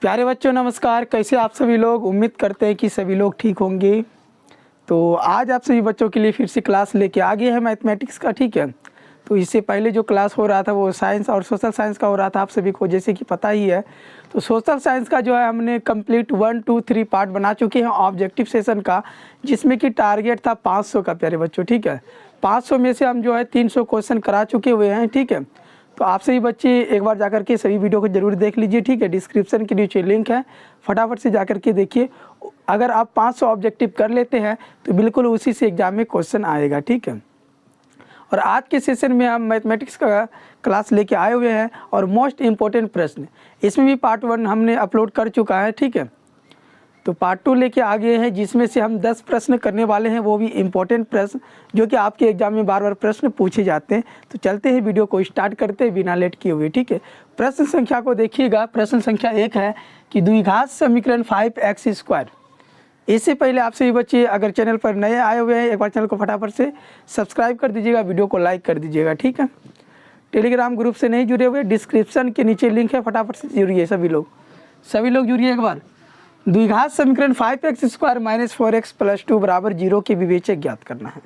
प्यारे बच्चों नमस्कार। कैसे आप सभी लोग? उम्मीद करते हैं कि सभी लोग ठीक होंगे। तो आज आप सभी बच्चों के लिए फिर से क्लास लेके आ गए हैं मैथमेटिक्स का। ठीक है, तो इससे पहले जो क्लास हो रहा था वो साइंस और सोशल साइंस का हो रहा था, आप सभी को जैसे कि पता ही है। तो सोशल साइंस का जो है हमने कंप्लीट 1, 2, 3 पार्ट बना चुके हैं ऑब्जेक्टिव सेशन का, जिसमें कि टारगेट था 500 का प्यारे बच्चों। ठीक है, 500 में से हम जो है 300 क्वेश्चन करा चुके हुए हैं। ठीक है, तो आप सभी बच्चे एक बार जाकर के सभी वीडियो को जरूर देख लीजिए। ठीक है, डिस्क्रिप्शन के नीचे लिंक है, फटाफट से जाकर के देखिए। अगर आप 500 ऑब्जेक्टिव कर लेते हैं तो बिल्कुल उसी से एग्जाम में क्वेश्चन आएगा। ठीक है, और आज के सेशन में हम मैथमेटिक्स का क्लास लेके आए हुए हैं और मोस्ट इम्पोर्टेंट प्रश्न, इसमें भी पार्ट 1 हमने अपलोड कर चुका है। ठीक है, तो पार्ट 2 लेके आ गए हैं, जिसमें से हम 10 प्रश्न करने वाले हैं, वो भी इम्पोर्टेंट प्रश्न जो कि आपके एग्जाम में बार बार प्रश्न पूछे जाते हैं। तो चलते हैं, वीडियो को स्टार्ट करते हैं बिना लेट किए हुए। ठीक है, प्रश्न संख्या को देखिएगा। प्रश्न संख्या 1 है कि द्विघात समीकरण 5x²। इससे पहले आप सभी बच्चे अगर चैनल पर नए आए हुए हैं, एक बार चैनल को फटाफट से सब्सक्राइब कर दीजिएगा, वीडियो को लाइक कर दीजिएगा। ठीक है, टेलीग्राम ग्रुप से नहीं जुड़े हुए, डिस्क्रिप्शन के नीचे लिंक है, फटाफट से जुड़िए सभी लोग जुड़िए एक बार। द्विघात समीकरण 5x² - 4x + 2 = 0 के विवेचक ज्ञात करना है।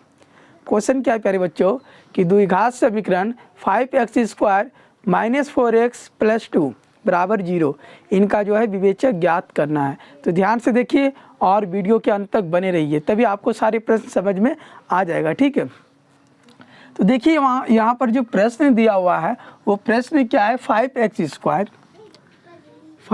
क्वेश्चन क्या है प्यारे बच्चों कि द्विघात समीकरण 5x² - 4x + 2 = 0, इनका जो है विवेचक ज्ञात करना है। तो ध्यान से देखिए और वीडियो के अंत तक बने रहिए, तभी आपको सारे प्रश्न समझ में आ जाएगा। ठीक है, तो देखिए यहाँ पर जो प्रश्न दिया हुआ है वो प्रश्न क्या है, 5x² -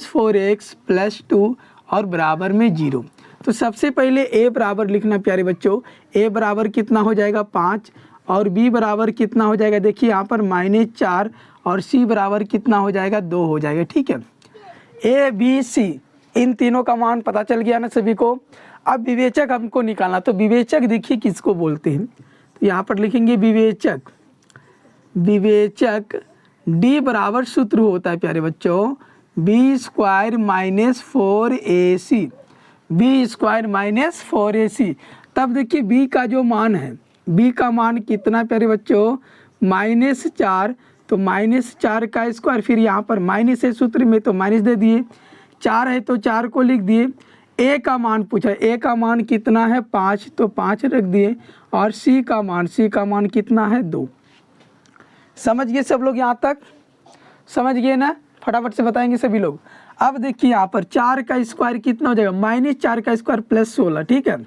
4x + 2 और बराबर में 0। तो सबसे पहले a बराबर लिखना प्यारे बच्चों। a बराबर कितना हो जाएगा 5 और b बराबर कितना हो जाएगा, देखिए यहाँ पर -4 और c बराबर कितना हो जाएगा 2 हो जाएगा। ठीक है, a b c इन तीनों का मान पता चल गया ना सभी को। अब विवेचक हमको निकालना, तो विवेचक देखिए किसको बोलते हैं, तो यहाँ पर लिखेंगे विवेचक d बराबर सूत्र होता है प्यारे बच्चों b² - 4ac, b² - 4ac। तब देखिए b का जो मान है, b का मान कितना प्यारे बच्चों -4, तो -4 का स्क्वायर, फिर यहाँ पर माइनस है सूत्र में तो माइनस दे दिए, 4 है तो 4 को लिख दिए। a का मान पूछा, a का मान कितना है 5, तो 5 रख दिए, और c का मान कितना है 2। समझ गए सब लोग? यहाँ तक समझ गए ना? फटाफट से बताएंगे सभी लोग। अब देखिए यहाँ पर 4 का स्क्वायर कितना हो जाएगा, -4 का स्क्वायर + 16। ठीक है,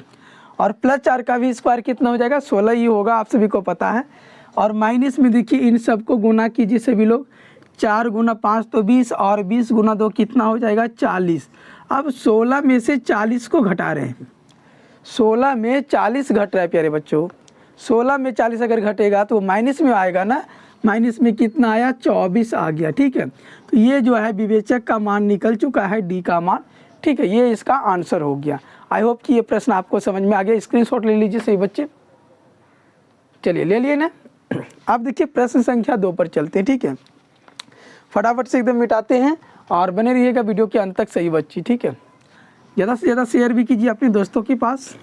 और +4 का भी स्क्वायर कितना हो जाएगा 16 ही होगा, आप सभी को पता है। और माइनस में देखिए इन सबको गुना कीजिए सभी लोग, 4 × 5 तो 20 और 20 × 2 कितना हो जाएगा 40। अब 16 में से 40 को घटा रहे हैं, 16 में 40 घट रहा है प्यारे बच्चों। 16 में 40 अगर घटेगा तो माइनस में आएगा ना, माइनस में कितना आया 24 आ गया। ठीक है, तो ये जो है विवेचक का मान निकल चुका है, डी का मान। ठीक है, ये इसका आंसर हो गया। आई होप कि ये प्रश्न आपको समझ में आ गया। स्क्रीनशॉट ले लीजिए सही बच्चे। चलिए ले लिए ना। अब देखिए प्रश्न संख्या 2 पर चलते हैं। ठीक है, फटाफट से एकदम मिटाते हैं और बने रहिएगा वीडियो के अंत तक सही बच्ची। ठीक है, ज़्यादा से ज़्यादा शेयर भी कीजिए अपने दोस्तों के पास।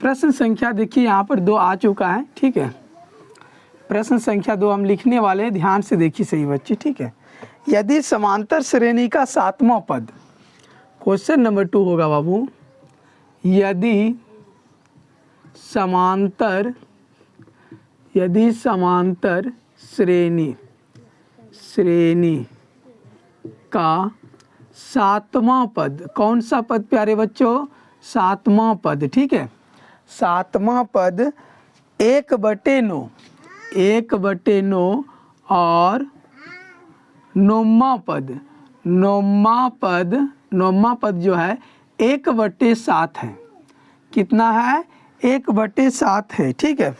प्रश्न संख्या देखिए यहाँ पर 2 आ चुका है। ठीक है, प्रश्न संख्या 2 हम लिखने वाले हैं, ध्यान से देखिए सही बच्चे। ठीक है, यदि समांतर श्रेणी का 7वां पद, क्वेश्चन नंबर 2 होगा बाबू, यदि समांतर श्रेणी का 7वां पद, कौन सा पद प्यारे बच्चों 7वां पद। ठीक है, 7वां पद 1/9 और 9वां पद जो है 1/7 है। कितना है 1/7 है। ठीक है,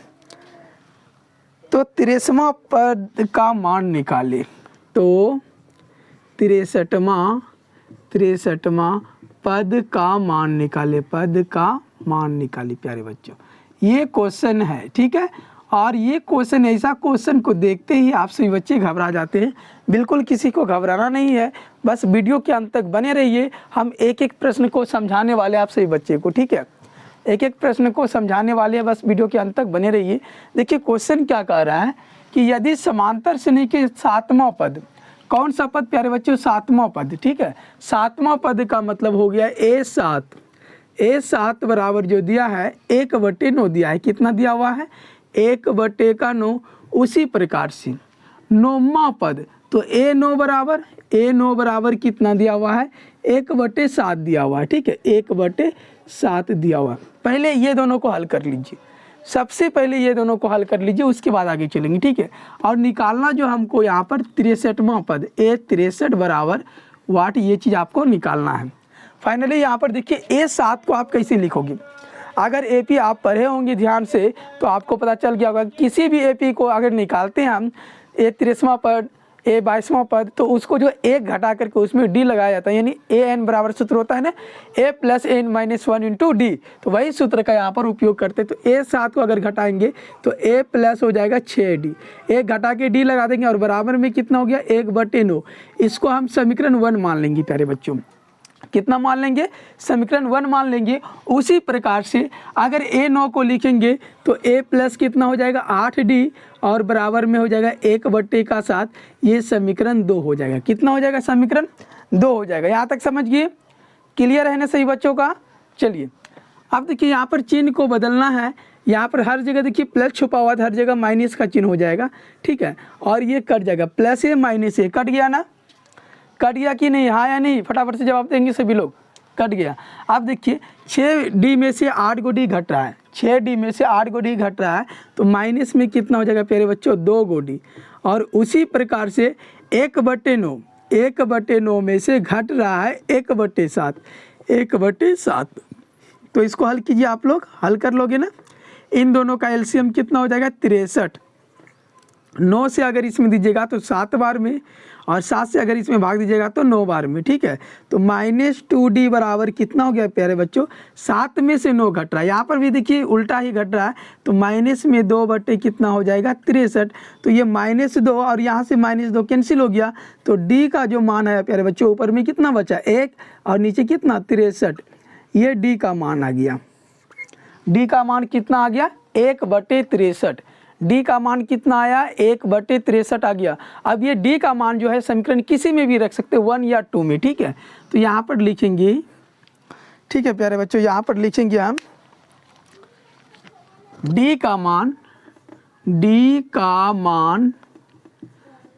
तो 63वां पद का मान निकाले, तो 63वां पद का मान निकाले प्यारे बच्चों। ये क्वेश्चन है। ठीक है, और ये क्वेश्चन, ऐसा क्वेश्चन को देखते ही आप सभी बच्चे घबरा जाते हैं। बिल्कुल किसी को घबराना नहीं है, बस वीडियो के अंत तक बने रहिए। हम एक एक प्रश्न को समझाने वाले आप सभी बच्चे को। ठीक है, एक एक प्रश्न को समझाने वाले हैं, बस वीडियो के अंत तक बने रहिए। देखिए क्वेश्चन क्या कह रहा है कि यदि समांतर श्रेणी के सातवां पद, कौन सा पद प्यारे बच्चों, सातवां पद, ठीक है, सातवां पद का मतलब हो गया A7 बराबर जो दिया है 1/9 दिया है, कितना दिया हुआ है 1/9। उसी प्रकार से नौवां पद, तो A9 बराबर कितना दिया हुआ है 1/7 दिया हुआ है, ठीक है, 1/7 दिया हुआ है। पहले ये दोनों को हल कर लीजिए, सबसे पहले ये दोनों को हल कर लीजिए, उसके बाद आगे चलेंगे, ठीक है। और निकालना जो हमको यहाँ पर 63वां पद A63 बराबर वाट, ये चीज़ आपको निकालना है। फाइनली यहाँ पर देखिए A7 को आप कैसे लिखोगे, अगर AP आप पढ़े होंगे ध्यान से तो आपको पता चल गया होगा, किसी भी AP को अगर निकालते हैं हम A23वां पद A22वां पद, तो उसको जो एक घटा करके उसमें D लगाया जाता है, यानी AN बराबर सूत्र होता है ना A + N - 1 × D, तो वही सूत्र का यहाँ पर उपयोग करते हैं। तो A7 को अगर घटाएंगे तो A प्लस हो जाएगा 6D, एक घटा के D लगा देंगे और बराबर में कितना हो गया 1/9। इसको हम समीकरण 1 मान लेंगे प्यारे बच्चों, कितना मान लेंगे, समीकरण 1 मान लेंगे। उसी प्रकार से अगर A9 को लिखेंगे तो A प्लस कितना हो जाएगा 8D और बराबर में हो जाएगा 1/7, ये समीकरण 2 हो जाएगा। कितना हो जाएगा, समीकरण 2 हो जाएगा। यहाँ तक समझ गए, क्लियर है ना सही बच्चों का। चलिए अब देखिए यहाँ पर चिन्ह को बदलना है, यहाँ पर हर जगह देखिए प्लस छुपा हुआ था, हर जगह माइनस का चिन्ह हो जाएगा, ठीक है, और ये कट जाएगा, plus A minus A, cut गया ना, कट गया कि नहीं, हाँ या नहीं, फटाफट से जवाब देंगे सभी लोग, कट गया। अब देखिए 6D में से 8 को D घट रहा है, 6D में से 8 को D घट रहा है, तो माइनस में कितना हो जाएगा प्यारे बच्चों 2 को D, और उसी प्रकार से 1/9 में से घट रहा है 1/7, तो इसको हल कीजिए, आप लोग हल कर लोगे ना। इन दोनों का एलसीएम कितना हो जाएगा 63, 9 से अगर इसमें दीजिएगा तो 7 बार में, और 7 से अगर इसमें भाग दीजिएगा तो 9 बार में, ठीक है। तो -2D बराबर कितना हो गया प्यारे बच्चों, 7 में से 9 घट रहा है, यहाँ पर भी देखिए उल्टा ही घट रहा है, तो माइनस में 2 कितना हो जाएगा 63, तो ये -2 और यहाँ से -2 कैंसिल हो गया, तो D का जो मान है प्यारे बच्चों, ऊपर में कितना बचा 1 और नीचे कितना 63, ये D का मान आ गया। D का मान कितना आ गया 1/63, D का मान कितना आया 1/63 आ गया। अब ये D का मान जो है समीकरण किसी में भी रख सकते हैं, 1 या 2 में, ठीक है। तो यहाँ पर लिखेंगे, ठीक है प्यारे बच्चों, यहाँ पर लिखेंगे हम D का मान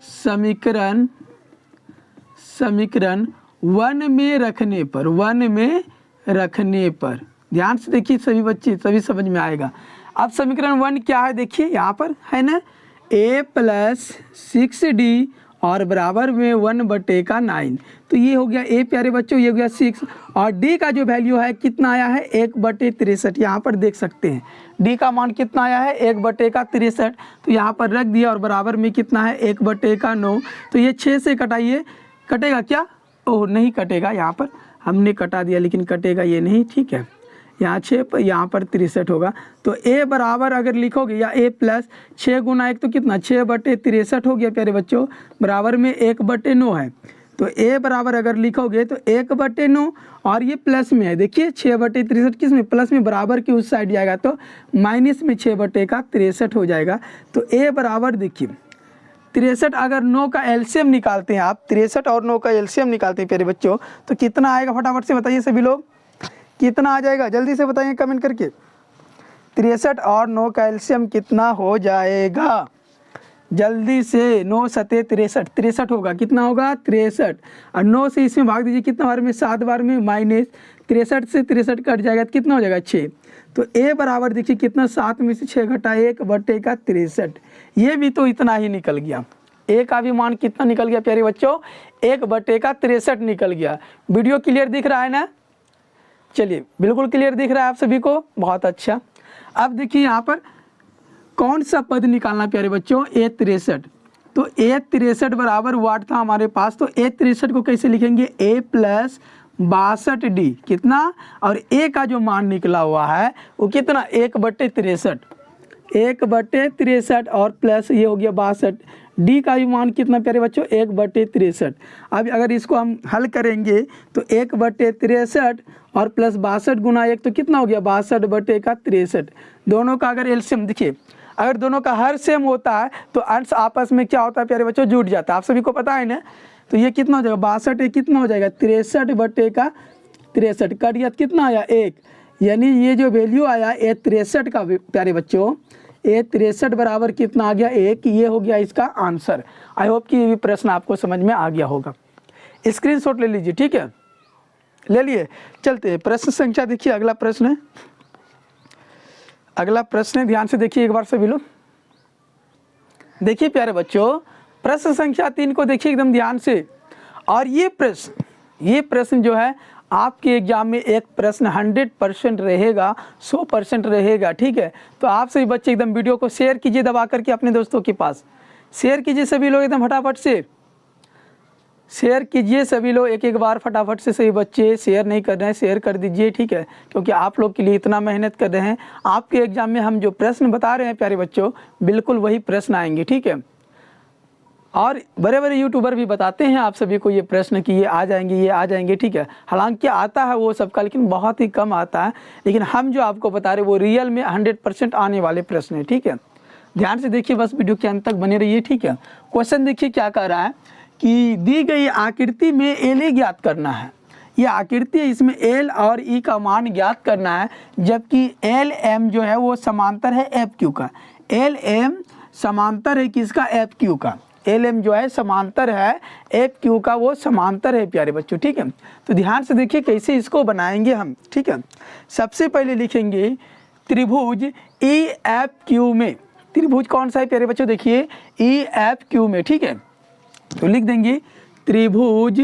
समीकरण 1 में रखने पर, ध्यान से देखिए सभी बच्चे, सभी समझ में आएगा। अब समीकरण 1 क्या है देखिए, यहाँ पर है ना A + 6D और बराबर में 1/9, तो ये हो गया A प्यारे बच्चों, ये हो गया 6, और D का जो वैल्यू है कितना आया है 1/63, यहाँ पर देख सकते हैं D का मान कितना आया है 1/63, तो यहाँ पर रख दिया, और बराबर में कितना है 1/9, तो ये 6 से कटाइए, कटेगा क्या, ओह नहीं कटेगा, यहाँ पर हमने कटा दिया लेकिन कटेगा ये नहीं, ठीक है, यहाँ 6 पर यहाँ पर 63 होगा। तो A बराबर अगर लिखोगे या A प्लस 6 गुना 1 तो कितना 6/63 हो गया प्यारे बच्चों, बराबर में 1/9 है, तो A बराबर अगर लिखोगे तो 1/9 और ये प्लस में है, देखिए 6/63 किस में, प्लस में, बराबर की उस साइड जाएगा तो माइनस में 6/63 हो जाएगा। तो A बराबर देखिए 63, अगर 9 का एलसीएम निकालते हैं आप, 63 और 9 का एलसीएम निकालते हैं प्यारे बच्चों, तो कितना आएगा फटाफट से बताइए सभी लोग, कितना आ जाएगा, जल्दी से बताइए कमेंट करके। 63 और 9 का एलसीएम कितना हो जाएगा, जल्दी से, 9 सते 63, 63 होगा, कितना होगा 63, और 9 से इसमें भाग दीजिए कितना बार में, 7 बार में, माइनस 63 से 63 कट जाएगा तो कितना हो जाएगा 6, तो A बराबर देखिए कितना 7 में से 6 घटा 1/63, ये भी तो इतना ही निकल गया। A का भी मान कितना निकल गया प्यारे बच्चों 1/63 निकल गया। वीडियो क्लियर दिख रहा है ना, चलिए बिल्कुल क्लियर दिख रहा है आप सभी को, बहुत अच्छा। अब देखिए यहाँ पर कौन सा पद निकालना प्यारे बच्चों, A63, तो A63 बराबर वाट था हमारे पास, तो A63 को कैसे लिखेंगे A + 62D, कितना, और A का जो मान निकला हुआ है वो कितना 1/63 और प्लस ये हो गया 62, D का भी मान कितना प्यारे बच्चों 1/63। अब अगर इसको हम हल करेंगे तो 1/63 और प्लस 62 गुना 1 तो कितना हो गया 62/63, दोनों का अगर एलसीएम देखिए, अगर दोनों का हर सेम होता है तो अंश आपस में क्या होता है प्यारे बच्चों, जुड़ जाता है। आप सभी को पता है ना। तो ये कितना हो जाएगा, 62 ये कितना हो जाएगा 63 बटे का 63, कट गया कितना आया 1, यानी ये जो वैल्यू आया ये 63 का प्यारे बच्चों, ये 63 बराबर कितना आ गया 1, ये हो गया इसका आंसर। आई होप कि ये भी प्रश्न आपको समझ में आ गया होगा। स्क्रीनशॉट ले लीजिए, ठीक है, ले लिए। चलते हैं प्रश्न संख्या, देखिए अगला प्रश्न है, अगला प्रश्न है, ध्यान से देखिए एक बार सभी लोग। देखिए प्यारे बच्चों, प्रश्न संख्या 3 को देखिए एकदम ध्यान से। और ये प्रश्न जो है आपके एग्जाम में एक प्रश्न 100% रहेगा, 100% रहेगा, ठीक है। तो आप सभी बच्चे एकदम वीडियो को शेयर कीजिए दबा करके अपने दोस्तों के पास, शेयर कीजिए सभी लोग एकदम फटाफट से शेयर कीजिए सभी लोग, एक बार फटाफट से। सभी बच्चे शेयर नहीं कर रहे हैं, शेयर कर दीजिए, ठीक है, क्योंकि आप लोग के लिए इतना मेहनत कर रहे हैं। आपके एग्जाम में हम जो प्रश्न बता रहे हैं प्यारे बच्चों, बिल्कुल वही प्रश्न आएंगे, ठीक है। और बड़े बड़े यूट्यूबर भी बताते हैं आप सभी को ये प्रश्न कि ये आ जाएंगे, ये आ जाएंगे, ठीक है। हालांकि आता है वो सबका, लेकिन बहुत ही कम आता है। लेकिन हम जो आपको बता रहे हैं वो रियल में 100% आने वाले प्रश्न है, ठीक है। ध्यान से देखिए, बस वीडियो के अंत तक बने रहिए, ठीक है। क्वेश्चन देखिए क्या कह रहा है कि दी गई आकृति में एल ज्ञात करना है। ये आकृति है, इसमें एल और ई का मान ज्ञात करना है, जबकि एल एम जो है वो समांतर है एफ क्यू का। एल एम समांतर है किसका, एफ क्यू का। एल एम जो है समांतर है एफ क्यू का, वो समांतर है प्यारे बच्चों, ठीक है। तो ध्यान से देखिए कैसे इसको बनाएंगे हम, ठीक है। सबसे पहले लिखेंगे त्रिभुज ई एफ क्यू में। त्रिभुज कौन सा है प्यारे बच्चों, देखिए ई एफ क्यू में, ठीक है। तो लिख देंगे त्रिभुज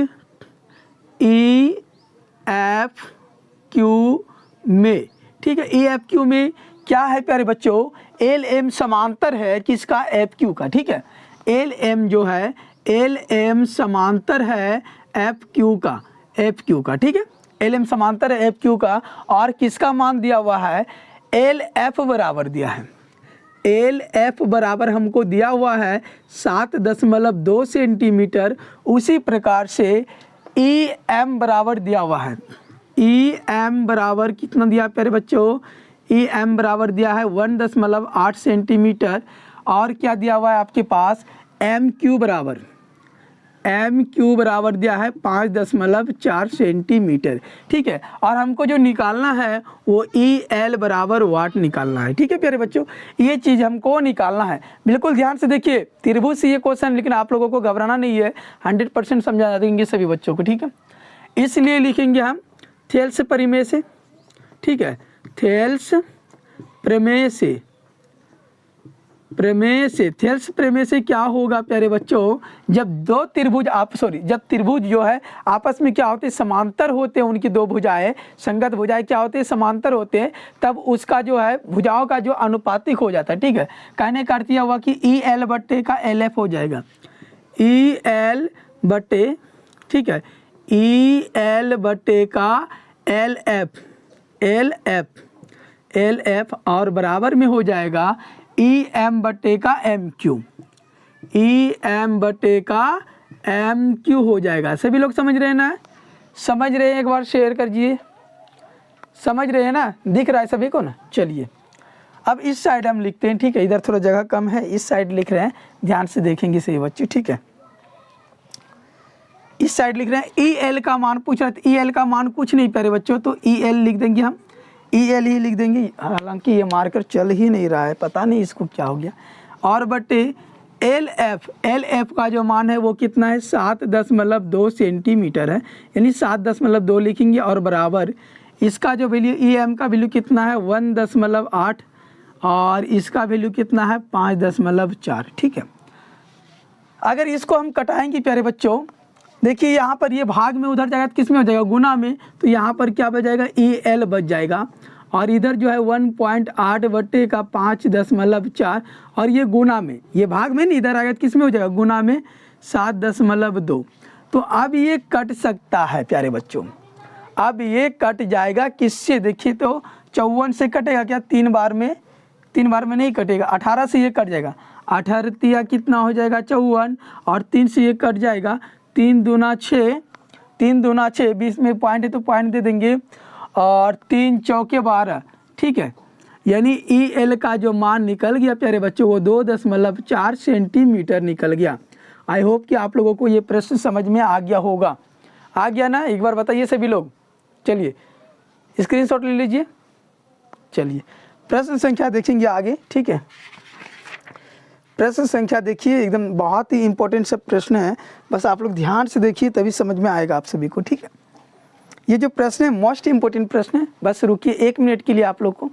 ई एफ क्यू में, ठीक है। ई एफ क्यू में क्या है प्यारे बच्चों, एल एम समांतर है किसका, एफ क्यू का, ठीक है। एल एम जो है, एल एम समांतर है एफ क्यू का, एफ क्यू का, ठीक है। एल एम समांतर है एफ क्यू का, और किसका मान दिया हुआ है, एल एफ बराबर दिया है। एल एफ बराबर हमको दिया हुआ है 7.2 सेंटीमीटर। उसी प्रकार से ई एम बराबर दिया हुआ है। ई एम बराबर कितना दिया प्यारे बच्चों, ई एम बराबर दिया है 1.8 सेंटीमीटर। और क्या दिया हुआ है आपके पास, एम क्यू बराबर दिया है 5.4 सेंटीमीटर, ठीक है। और हमको जो निकालना है वो ई एल बराबर वाट निकालना है, ठीक है प्यारे बच्चों। ये चीज़ हमको निकालना है, बिल्कुल ध्यान से देखिए। त्रिभुज से ये क्वेश्चन, लेकिन आप लोगों को घबराना नहीं है, 100% समझा देंगे सभी बच्चों को, ठीक है। इसलिए लिखेंगे हम थेल्स प्रमेय से, ठीक है। थेल्स प्रमेय से, थेल्स प्रमेय से क्या होगा प्यारे बच्चों, जब दो त्रिभुज जब त्रिभुज जो है आपस में क्या होते हैं, समांतर होते हैं, उनकी दो भुजाएं, संगत भुजाएं क्या होते हैं, समांतर होते हैं, तब उसका जो है भुजाओं का जो अनुपातिक हो जाता है, ठीक है। कहने का अर्थ यह हुआ कि ई एल बट्टे का एल एफ हो जाएगा, ई एल बट्टे, ठीक है, ई एल बट्टे का एल एफ और बराबर में हो जाएगा ई एम बटे का एम क्यू, ई एम बटे का एम क्यू हो जाएगा। सभी लोग समझ रहे हैं ना, समझ रहे हैं, एक बार शेयर करिए, समझ रहे हैं ना, दिख रहा है सभी को ना। चलिए अब इस साइड हम लिखते हैं, ठीक है। इधर थोड़ा जगह कम है, इस साइड लिख रहे हैं, ध्यान से देखेंगे सही बच्चे, ठीक है। इस साइड लिख रहे हैं, ई एल का मान पूछ रहे थे। ई एल का मान कुछ नहीं प्यारे बच्चों, तो ई एल लिख देंगे हम, ई एल ही लिख देंगे। हालांकि ये मार्कर चल ही नहीं रहा है, पता नहीं इसको क्या हो गया। और बटे एल एफ का जो मान है वो कितना है, 7.2 सेंटीमीटर है, यानी 7.2 लिखेंगे। और बराबर इसका जो वैल्यू ई एम का वैल्यू कितना है 1.8, और इसका वैल्यू कितना है 5.4, ठीक है। अगर इसको हम कटाएंगे प्यारे बच्चों, देखिए यहाँ पर ये भाग में उधर जाएगा तो किस में हो जाएगा, गुना में। तो यहाँ पर क्या बच जाएगा, ई एल बच जाएगा। और इधर जो है 1.8 बटे का 5.4, और ये गुना में, ये भाग में नहीं, इधर आएगा तो किस में हो जाएगा, गुना में 7.2। तो अब ये कट सकता है प्यारे बच्चों, अब ये कट जाएगा किससे, देखिए तो 54 से कटेगा क्या, 3 बार में नहीं कटेगा, 18 से ये कट जाएगा। 18 कितना हो जाएगा 54, और 3 से ये कट जाएगा, 3 दूना 6, 20 में पॉइंट है तो पॉइंट दे देंगे, और 3 चौके 12, ठीक है। यानी ई एल का जो मान निकल गया प्यारे बच्चों वो 2.4 सेंटीमीटर निकल गया। आई होप कि आप लोगों को ये प्रश्न समझ में आ गया होगा। आ गया ना? एक बार बताइए सभी लोग। चलिए स्क्रीनशॉट ले लीजिए। चलिए प्रश्न संख्या देखेंगे आगे, ठीक है। प्रश्न संख्या देखिए, एकदम बहुत ही इंपॉर्टेंट सब प्रश्न है, बस आप लोग ध्यान से देखिए तभी समझ में आएगा आप सभी को, ठीक है। ये जो प्रश्न है मोस्ट इंपॉर्टेंट प्रश्न है, बस रुकिए 1 मिनट के लिए आप लोग को।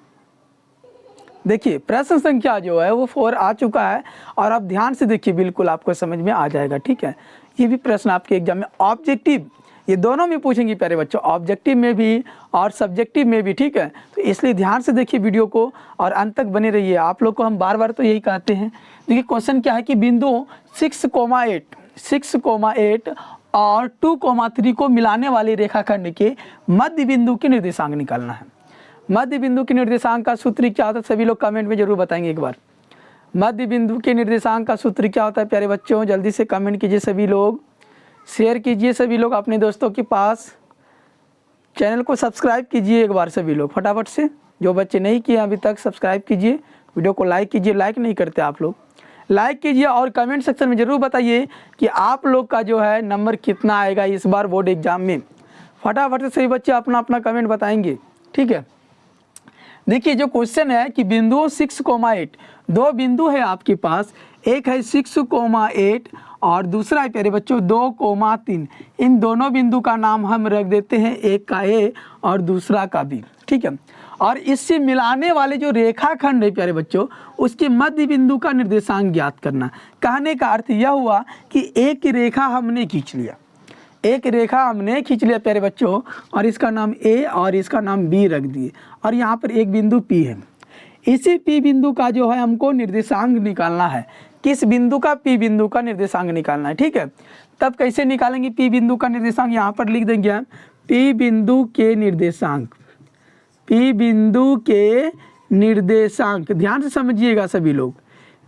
देखिए प्रश्न संख्या जो है वो 4 आ चुका है और आप ध्यान से देखिए, बिल्कुल आपको समझ में आ जाएगा, ठीक है। ये भी प्रश्न आपके एग्जाम में ऑब्जेक्टिव, ये दोनों में पूछेंगे प्यारे बच्चों, ऑब्जेक्टिव में भी और सब्जेक्टिव में भी, ठीक है। तो इसलिए ध्यान से देखिए वीडियो को और अंत तक बने रहिए। आप लोग को हम बार बार तो यही कहते हैं। देखिए क्वेश्चन क्या है कि बिंदु 6,8 और 2,3 को मिलाने वाले रेखाखंड के मध्य बिंदु के निर्देशांक निकालना है। मध्य बिंदु के निर्देशांक का सूत्र क्या होता है, सभी लोग कमेंट में जरूर बताएंगे एक बार। मध्य बिंदु के निर्देशांक का सूत्र क्या होता है प्यारे बच्चों, जल्दी से कमेंट कीजिए सभी लोग, शेयर कीजिए सभी लोग अपने दोस्तों के पास। चैनल को सब्सक्राइब कीजिए एक बार सभी लोग फटाफट से, जो बच्चे नहीं किए अभी तक सब्सक्राइब कीजिए। वीडियो को लाइक कीजिए, लाइक नहीं करते आप लोग, लाइक कीजिए और कमेंट सेक्शन में ज़रूर बताइए कि आप लोग का जो है नंबर कितना आएगा इस बार बोर्ड एग्जाम में। फटाफट से सभी बच्चे अपना अपना कमेंट बताएंगे, ठीक है। देखिए जो क्वेश्चन है कि बिंदु 6,8, 2 बिंदु है आपके पास, एक है 6,8 और दूसरा है प्यारे बच्चों 2,3। इन दोनों बिंदु का नाम हम रख देते हैं, एक का ए और दूसरा का बी, ठीक है। और इससे मिलाने वाले जो रेखाखंड है प्यारे बच्चों उसके मध्य बिंदु का निर्देशांक ज्ञात करना। कहने का अर्थ यह हुआ कि एक रेखा हमने खींच लिया, एक रेखा हमने खींच लिया प्यारे बच्चों और इसका नाम ए और इसका नाम बी रख दिए और यहाँ पर एक बिंदु पी है। इसी पी बिंदु का जो है हमको निर्देशांक निकालना है। किस बिंदु का? पी बिंदु का निर्देशांक निकालना है, ठीक है। तब कैसे निकालेंगे पी बिंदु का निर्देशांक? यहाँ पर लिख देंगे हम पी बिंदु के निर्देशांक, पी बिंदु के निर्देशांक, ध्यान से समझिएगा सभी लोग।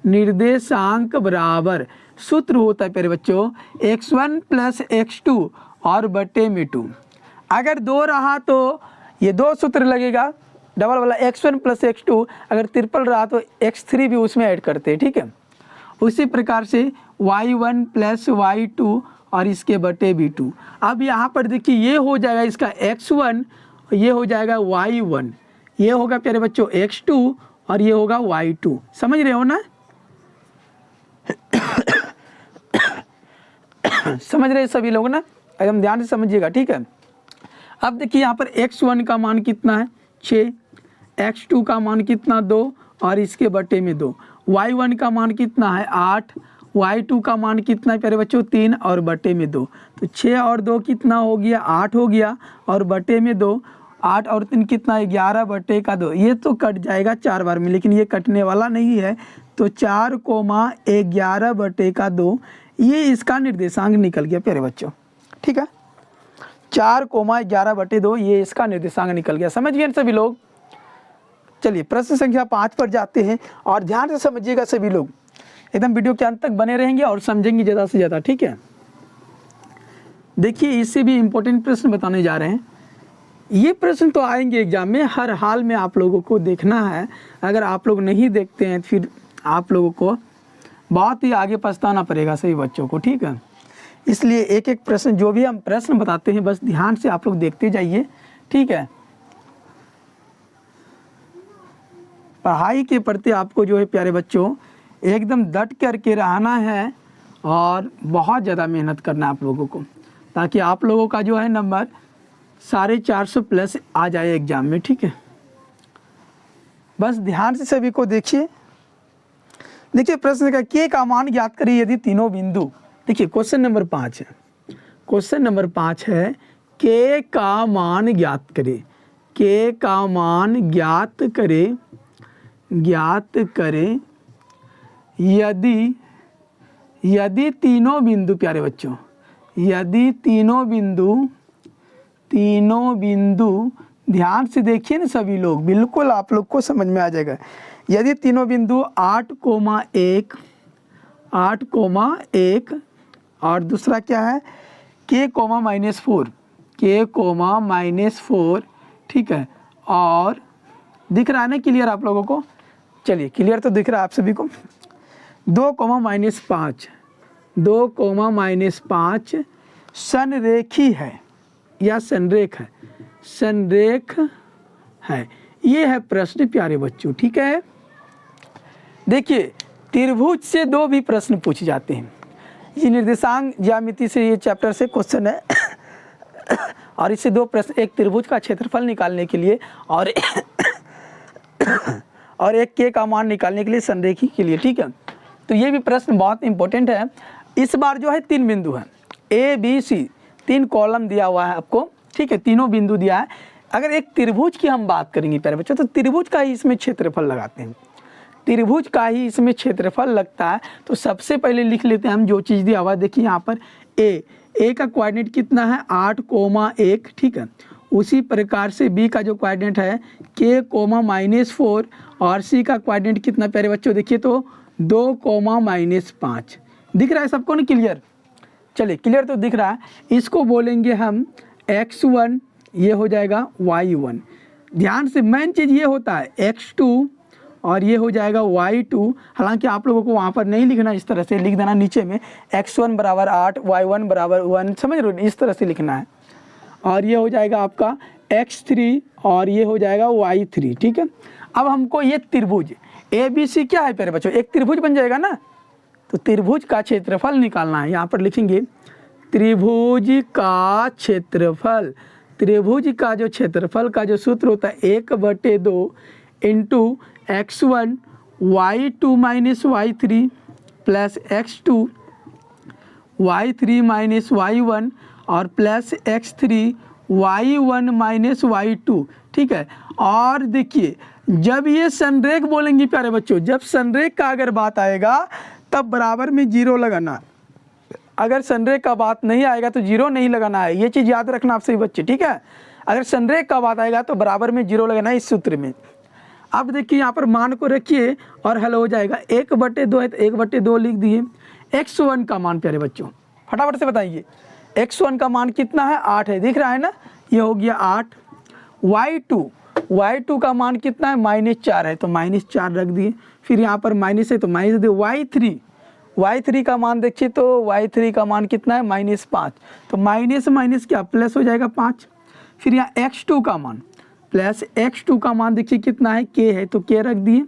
निर्देशांक बराबर सूत्र होता है प्यारे बच्चों x1 + x2 और बटे में 2। अगर 2 रहा तो ये 2 सूत्र लगेगा, डबल वाला x1 + x2। अगर ट्रिपल रहा तो x3 भी उसमें ऐड करते हैं, ठीक है। उसी प्रकार से y1 + y2 और इसके बटे भी 2। अब यहाँ पर देखिए ये हो जाएगा इसका x1, ये हो जाएगा y1, ये होगा प्यारे बच्चों x2 और ये होगा y2। समझ रहे हो ना? समझ रहे सभी लोग ना? एकदम ध्यान से समझिएगा, ठीक है। अब देखिए यहाँ पर x1 का मान कितना है 6, x2 का मान कितना 2 और इसके बटे में 2, y1 का मान कितना है 8, y2 का मान कितना है प्यारे बच्चों 3 और बटे में 2। तो 6 और 2 कितना हो गया 8 हो गया और बटे में 2, 8 और 3 कितना है 11 बटे का 2। ये तो कट जाएगा 4 बार में, लेकिन ये कटने वाला नहीं है। तो 4,11 बटे का 2 ये इसका निर्देशांक निकल गया प्यारे बच्चों, ठीक है। 4,11 बटे 2 ये इसका निर्देशांक निकल गया। समझ गए सभी लोग? चलिए प्रश्न संख्या 5 पर जाते हैं और ध्यान से समझिएगा सभी लोग, एकदम वीडियो के अंत तक बने रहेंगे और समझेंगे ज़्यादा से ज़्यादा, ठीक है। देखिए इससे भी इम्पोर्टेंट प्रश्न बताने जा रहे हैं। ये प्रश्न तो आएंगे एग्जाम में, हर हाल में आप लोगों को देखना है। अगर आप लोग नहीं देखते हैं फिर आप लोगों को बहुत ही आगे पछताना पड़ेगा सभी बच्चों को, ठीक है। इसलिए एक एक प्रश्न जो भी हम प्रश्न बताते हैं बस ध्यान से आप लोग देखते जाइए, ठीक है। पढ़ाई के प्रति आपको जो है प्यारे बच्चों एकदम डट करके रहना है और बहुत ज़्यादा मेहनत करना है आप लोगों को, ताकि आप लोगों का जो है नंबर 450+ आ जाए एग्ज़ाम में, ठीक है। बस ध्यान से सभी को देखिए। देखिए प्रश्न का के का मान ज्ञात करिए यदि तीनों बिंदु। देखिए क्वेश्चन नंबर 5 है, क्वेश्चन नंबर 5 है के का मान ज्ञात करे, के का मान ज्ञात करे, ज्ञात करें यदि तीनों बिंदु प्यारे बच्चों, यदि तीनों बिंदु ध्यान से देखिए ना सभी लोग, बिल्कुल आप लोग को समझ में आ जाएगा। यदि तीनों बिंदु 8,1 और दूसरा क्या है k, -4, k, -4, ठीक है, और दिख रहा है ना क्लियर आप लोगों को? चलिए क्लियर तो दिख रहा है आप सभी को। 2 कोमा -5, 2 कोमा -5 संरेखी है या संरेख है? संरेख है, ये है प्रश्न प्यारे बच्चों, ठीक है। देखिए त्रिभुज से 2 भी प्रश्न पूछे जाते हैं। ये निर्देशांक ज्यामिति से ये चैप्टर से क्वेश्चन है और इससे 2 प्रश्न, एक त्रिभुज का क्षेत्रफल निकालने के लिए और एक के का मान निकालने के लिए संरेखी के लिए, ठीक है। तो ये भी प्रश्न बहुत इंपॉर्टेंट है। इस बार जो है 3 बिंदु है, ए बी सी, 3 कॉलम दिया हुआ है आपको, ठीक है, तीनों बिंदु दिया है। अगर एक त्रिभुज की हम बात करेंगे प्यारे बच्चों, तो त्रिभुज का ही इसमें क्षेत्रफल लगाते हैं, त्रिभुज का ही इसमें क्षेत्रफल लगता है। तो सबसे पहले लिख लेते हैं हम जो चीज़ दिया हुआ है। देखिए यहाँ पर ए का कोऑर्डिनेट कितना है 8,1, ठीक है। उसी प्रकार से बी का जो कोऑर्डिनेट है k, -4 और सी का कोऑर्डिनेट कितना प्यारे बच्चों, देखिए तो 2, -5 दिख रहा है सबको ना क्लियर? चलिए क्लियर तो दिख रहा है। इसको बोलेंगे हम x1, ये हो जाएगा y1। ध्यान से मेन चीज़ ये होता है x2 और ये हो जाएगा y2। हालांकि आप लोगों को वहाँ पर नहीं लिखना, इस तरह से लिख देना नीचे में x1 = 8, y1 = 1, समझ रहे हो, इस तरह से लिखना है। और ये हो जाएगा आपका x3 और ये हो जाएगा y3, ठीक है। अब हमको ये त्रिभुज ABC क्या है प्यारे बच्चों, एक त्रिभुज बन जाएगा ना। तो त्रिभुज का क्षेत्रफल निकालना है। यहाँ पर लिखेंगे त्रिभुज का क्षेत्रफल। त्रिभुज का जो क्षेत्रफल का जो सूत्र होता है 1/2 into x1 y2 - y3 plus x2 y3 - y1 और प्लस x3 y1 - y2, ठीक है। और देखिए जब ये संरेख बोलेंगे प्यारे बच्चों, जब संरेख का अगर बात आएगा तब बराबर में 0 लगाना। अगर संरेख का बात नहीं आएगा तो 0 नहीं लगाना है, ये चीज़ याद रखना आप सभी बच्चे, ठीक है। अगर संरेख का बात आएगा तो बराबर में 0 लगाना है इस सूत्र में। अब देखिए यहाँ पर मान को रखिए और हल हो जाएगा। 1/2 है तो 1/2 लिख दिए। x1 का मान प्यारे बच्चों फटाफट से बताइए, x1 का मान कितना है 8 है, दिख रहा है ना, ये हो गया 8। y2 का मान कितना है -4 है तो -4 रख दिए। फिर यहाँ पर माइनस है तो माइनस दिए। y3 का मान देखिए तो y3 का मान कितना है -5, तो माइनस माइनस क्या प्लस हो जाएगा 5। फिर यहाँ x2 का मान प्लस x2 का मान देखिए कितना है k है तो k रख दिए।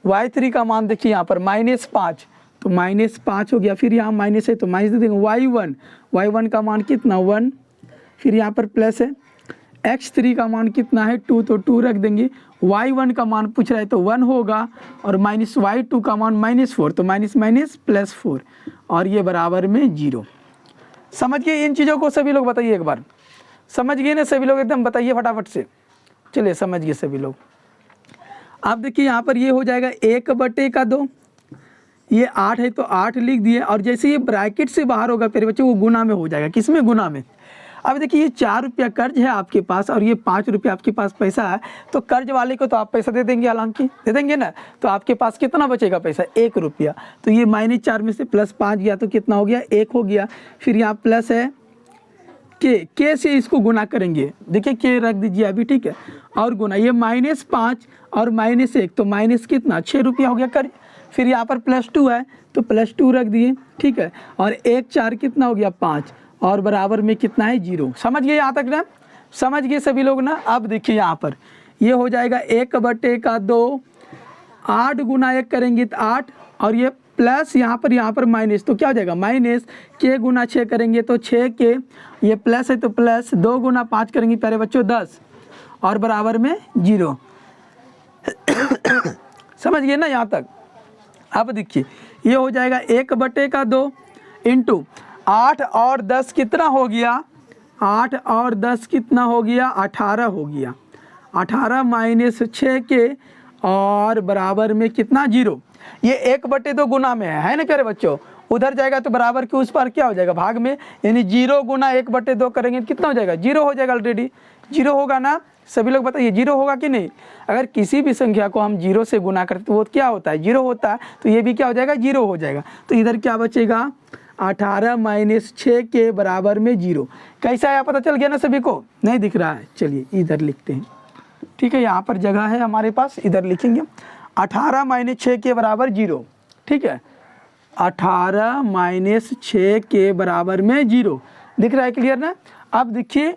y3 का मान देखिए यहाँ पर -5 तो -5 हो गया। फिर यहाँ माइनस है तो माइनस दे देंगे। y1 का मान कितना 1, फिर यहाँ पर प्लस है। x3 का मान कितना है 2 तो 2 रख देंगे। y1 का मान पूछ रहा है तो 1 होगा और माइनस y2 का मान -4 तो माइनस माइनस +4 और ये बराबर में 0। समझ गए इन चीज़ों को सभी लोग? बताइए एक बार, समझ गए ना सभी लोग? एकदम बताइए फटाफट से। चलिए समझ गए सभी लोग। आप देखिए यहाँ पर ये हो जाएगा 1/2, ये 8 है तो 8 लिख दिए और जैसे ये ब्रैकेट से बाहर होगा फिर बच्चों वो गुना में हो जाएगा। किस में? गुना में। अब देखिए ये 4 रुपया कर्ज है आपके पास और ये 5 रुपया आपके पास पैसा है, तो कर्ज वाले को तो आप पैसा दे देंगे, हालांकि दे देंगे ना, तो आपके पास कितना बचेगा पैसा 1 रुपया। तो ये -4 में से +5 गया तो कितना हो गया 1 हो गया। फिर यहाँ प्लस है के से इसको गुना करेंगे, देखिए के रख दीजिए अभी, ठीक है, और गुना ये -5 और -1 तो माइनस कितना 6 रुपया हो गया कर्ज। फिर यहाँ पर +2 है तो +2 रख दिए, ठीक है, और 1 4 कितना हो गया 5 और बराबर में कितना है 0। समझ गए यहाँ तक ना? समझ गए सभी लोग ना? अब देखिए यहाँ पर ये हो जाएगा 1/2, 8 गुना 1 करेंगे तो 8 और ये प्लस यहाँ पर माइनस तो क्या हो जाएगा माइनस के गुना 6 करेंगे तो 6 के, ये प्लस है तो प्लस 2 गुना 5 करेंगे प्यारे बच्चों 10 और बराबर में 0। समझ गए ना यहाँ तक? अब देखिए ये हो जाएगा 1/2 इंटू 8 और 10 कितना हो गया, 8 और 10 कितना हो गया 18 हो गया। 18 माइनस 6 के और बराबर में कितना 0। ये 1/2 गुना में है ना प्यारे बच्चों, उधर जाएगा तो बराबर के उस पर क्या हो जाएगा भाग में, यानी 0 गुना 1/2 करेंगे तो कितना हो जाएगा 0 हो जाएगा। ऑलरेडी 0 होगा ना सभी लोग? बताइए 0 होगा कि नहीं? अगर किसी भी संख्या को हम 0 से गुना करते तो वो क्या होता है 0 होता है, तो ये भी क्या हो जाएगा 0 हो जाएगा। तो इधर क्या बचेगा 18 माइनस 6 के बराबर में 0। कैसा है पता चल गया ना सभी को? नहीं दिख रहा है? चलिए इधर लिखते हैं, ठीक है, यहाँ पर जगह है हमारे पास, इधर लिखेंगे 18 माइनस 6 के बराबर 0, ठीक है, 18 माइनस 6 के बराबर में 0, दिख रहा है क्लियर ना। अब देखिए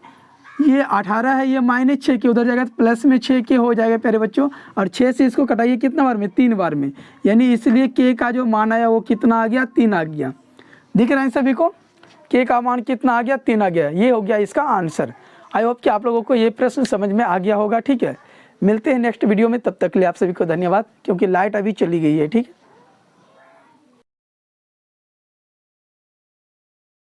ये 18 है, ये माइनस 6 के उधर जाएगा तो प्लस में 6 के हो जाएगा प्यारे बच्चों, और 6 से इसको कटाइए कितना बार में, 3 बार में, यानी इसलिए के का जो मान आया वो कितना आ गया, 3 आ गया। दिख रहा है सभी को, के का मान कितना आ गया, 3 आ गया। ये हो गया इसका आंसर। आई होप कि आप लोगों को ये प्रश्न समझ में आ गया होगा, ठीक है। मिलते हैं नेक्स्ट वीडियो में, तब तक के लिए आप सभी को धन्यवाद, क्योंकि लाइट अभी चली गई है, ठीक है।